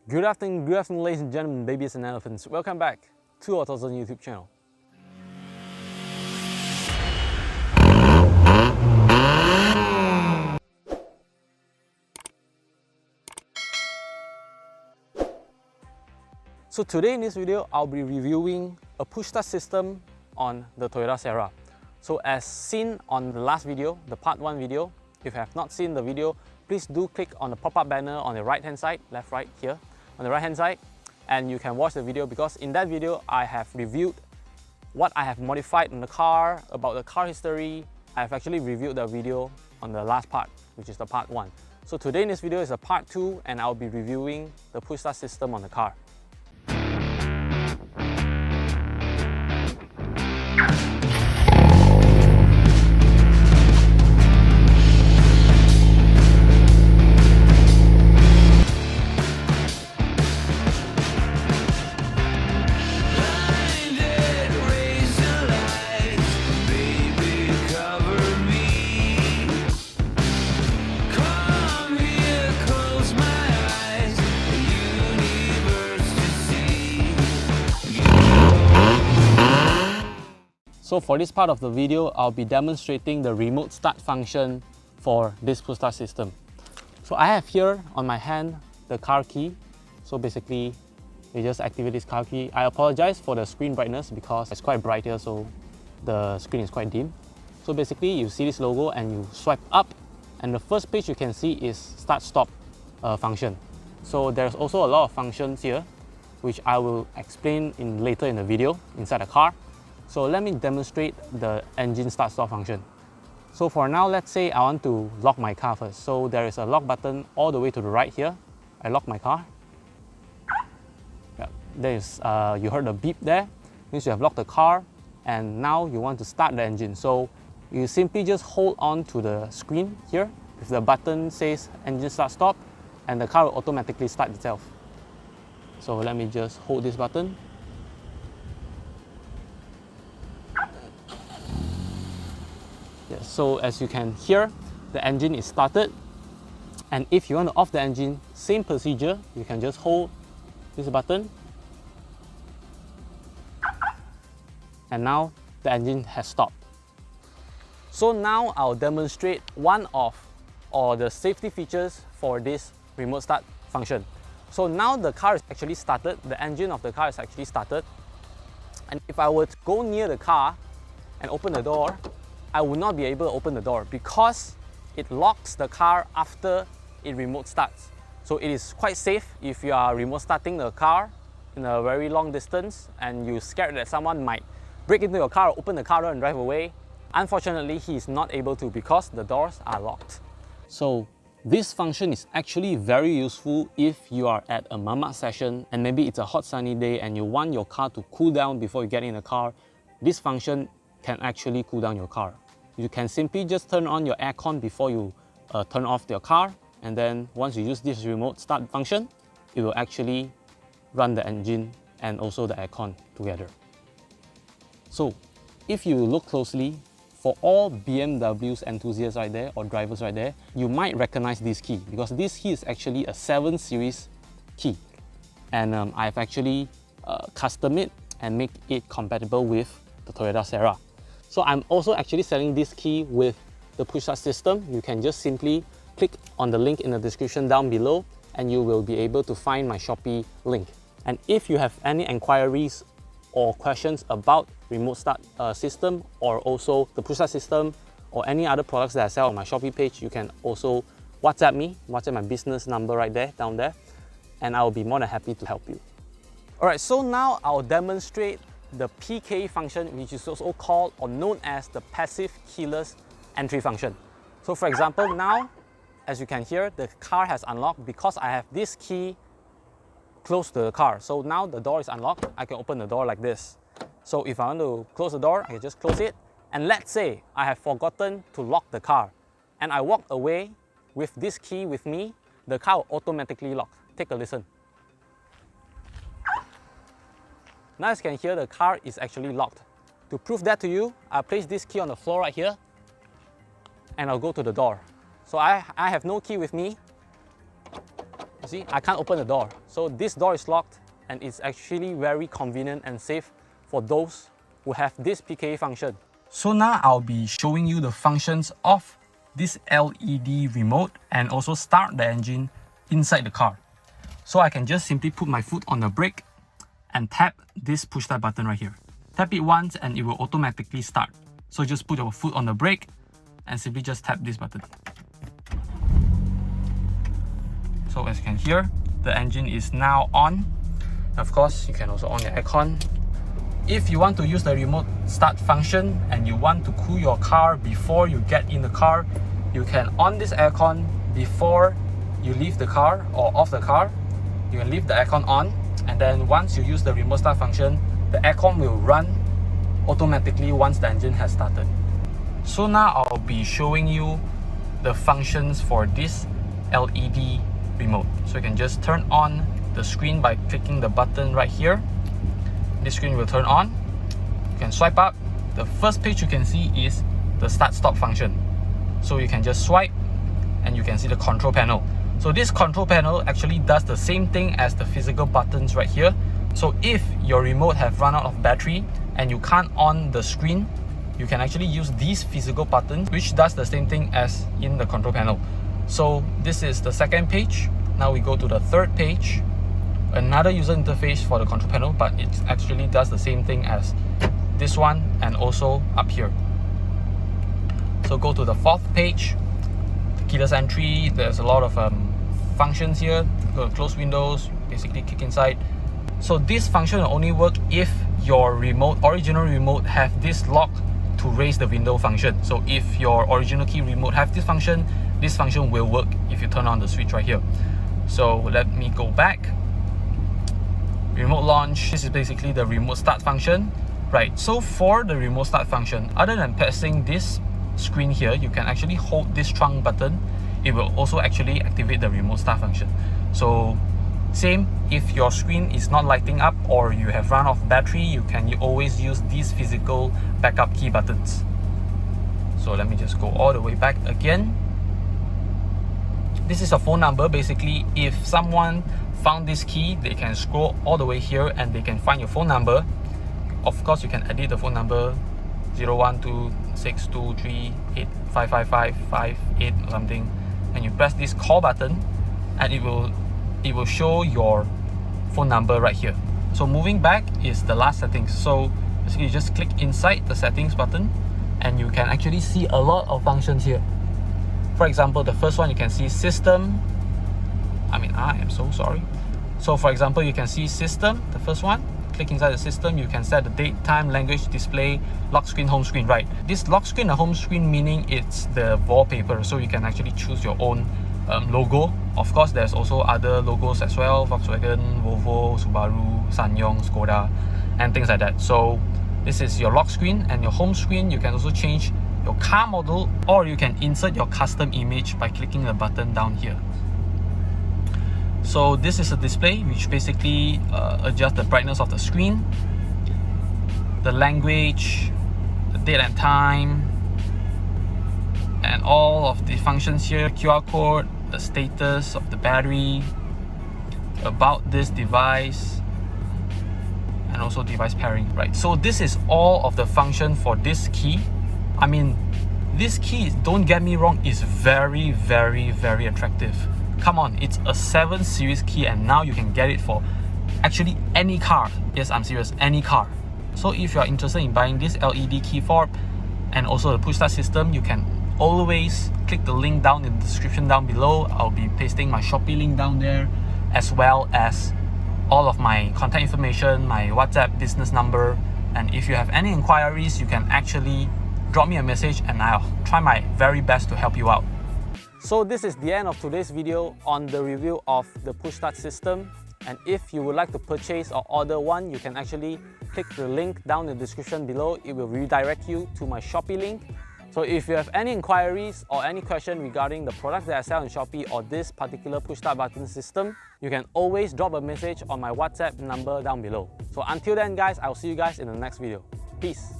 Good afternoon ladies and gentlemen, babies and elephants. Welcome back to AutoZn YouTube channel. So today in this video, I'll be reviewing a push-start system on the Toyota Sera. So as seen on the last video, the part 1 video, if you have not seen the video, please do click on the pop-up banner on the right hand side, left, right, here, on the right hand side, and you can watch the video because in that video I have reviewed what I have modified in the car, about the car history. I have actually reviewed the video on the last part, which is the part 1. So today in this video is a part 2 and I'll be reviewing the push-start system on the car. So for this part of the video, I'll be demonstrating the remote start function for this push-start system. So I have here on my hand the car key. So basically, you just activate this car key. I apologize for the screen brightness because it's quite bright here, so the screen is quite dim. So basically, you see this logo and you swipe up, and the first page you can see is start-stop function. So there's also a lot of functions here, which I will explain later in the video inside the car. So let me demonstrate the engine start-stop function. So for now, let's say I want to lock my car first. So there is a lock button all the way to the right here. I lock my car. Yeah, you heard the beep there. Means you have locked the car, and now you want to start the engine. So you simply just hold on to the screen here. If the button says engine start-stop, and the car will automatically start itself. So let me just hold this button. Yeah, so as you can hear, the engine is started, and if you want to off the engine, same procedure. You can just hold this button, and now the engine has stopped. So now I'll demonstrate one of the safety features for this remote start function. So now the car is actually started, the engine of the car is actually started, and if I were to go near the car and open the door, I will not be able to open the door because it locks the car after it remote starts. So it is quite safe if you are remote starting the car in a very long distance and you're scared that someone might break into your car or open the car door and drive away. Unfortunately, he is not able to because the doors are locked. So this function is actually very useful if you are at a mamak session and maybe it's a hot sunny day and you want your car to cool down before you get in the car. This function can actually cool down your car. You can simply just turn on your aircon before you turn off your car, and then once you use this remote start function, it will actually run the engine and also the aircon together. So if you look closely, for all BMW's enthusiasts right there or drivers right there, you might recognize this key because this key is actually a 7 series key, and I've actually custom it and make it compatible with the Toyota Sera. So I'm also actually selling this key with the push-start system. You can just simply click on the link in the description down below and you will be able to find my Shopee link. And if you have any inquiries or questions about remote start system or also the push-start system or any other products that I sell on my Shopee page, you can also WhatsApp me, WhatsApp my business number right there, down there, and I will be more than happy to help you. Alright, so now I'll demonstrate the PK function, which is also called or known as the passive keyless entry function. So for example, now as you can hear, the car has unlocked because I have this key close to the car. So now the door is unlocked. I can open the door like this. So if I want to close the door, I can just close it. And let's say I have forgotten to lock the car and I walk away with this key with me, the car will automatically lock. Take a listen. Now as you can hear, the car is actually locked. To prove that to you, I'll place this key on the floor right here and I'll go to the door. So I have no key with me. You see, I can't open the door. So this door is locked, and it's actually very convenient and safe for those who have this PKA function. So now I'll be showing you the functions of this LED remote and also start the engine inside the car. So I can just simply put my foot on the brake and tap this push start button right here. Tap it once and it will automatically start. So just put your foot on the brake and simply just tap this button. So as you can hear, the engine is now on. Of course, you can also on the aircon. If you want to use the remote start function and you want to cool your car before you get in the car, you can on this aircon before you leave the car or off the car. You can leave the aircon on, and then once you use the remote start function, the aircon will run automatically once the engine has started. So now I'll be showing you the functions for this LED remote. So you can just turn on the screen by clicking the button right here. This screen will turn on. You can swipe up. The first page you can see is the start stop function. So you can just swipe and you can see the control panel. So this control panel actually does the same thing as the physical buttons right here. So if your remote have run out of battery and you can't on the screen, you can actually use these physical buttons, which does the same thing as in the control panel. So this is the second page. Now we go to the third page. Another user interface for the control panel, but it actually does the same thing as this one and also up here. So go to the fourth page, keyless entry. There's a lot of functions here. Go to close windows, basically kick inside. So this function will only work if your original remote have this lock to raise the window function. So if your original key remote have this function will work if you turn on the switch right here. So let me go back. Remote launch, this is basically the remote start function. Right, so for the remote start function, other than pressing this screen here, you can actually hold this trunk button. It will also actually activate the remote start function. So same, if your screen is not lighting up or you have run off battery, you can always use these physical backup key buttons. So let me just go all the way back again. This is a phone number. Basically, if someone found this key, they can scroll all the way here and they can find your phone number. Of course, you can edit the phone number 0126238555558 or something, and you press this call button and it will show your phone number right here. So moving back is the last settings. So basically you just click inside the settings button and you can actually see a lot of functions here. For example, the first one you can see system. I am so sorry. So for example, you can see system, the first one. Click inside the system, you can set the date, time, language, display, lock screen, home screen, right? This lock screen and home screen meaning it's the wallpaper, so you can actually choose your own logo. Of course, there's also other logos as well, Volkswagen, Volvo, Subaru, Sanyong, Skoda, and things like that. So this is your lock screen, and your home screen, you can also change your car model, or you can insert your custom image by clicking the button down here. So this is a display which basically adjusts the brightness of the screen, the language, the date and time, and all of the functions here, QR code, the status of the battery, about this device, and also device pairing, right? So this is all of the function for this key. This key, don't get me wrong, is very, very, very attractive. Come on, it's a 7 series key and now you can get it for actually any car. Yes, I'm serious, any car. So if you are interested in buying this LED key fob and also the push start system, you can always click the link down in the description down below. I'll be pasting my Shopee link down there, as well as all of my contact information, my WhatsApp business number. And if you have any inquiries, you can actually drop me a message and I'll try my very best to help you out. So this is the end of today's video on the review of the push start system. And if you would like to purchase or order one, you can actually click the link down in the description below. It will redirect you to my Shopee link. So if you have any inquiries or any question regarding the products that I sell on Shopee or this particular push start button system, you can always drop a message on my WhatsApp number down below. So until then guys, I'll see you guys in the next video. Peace.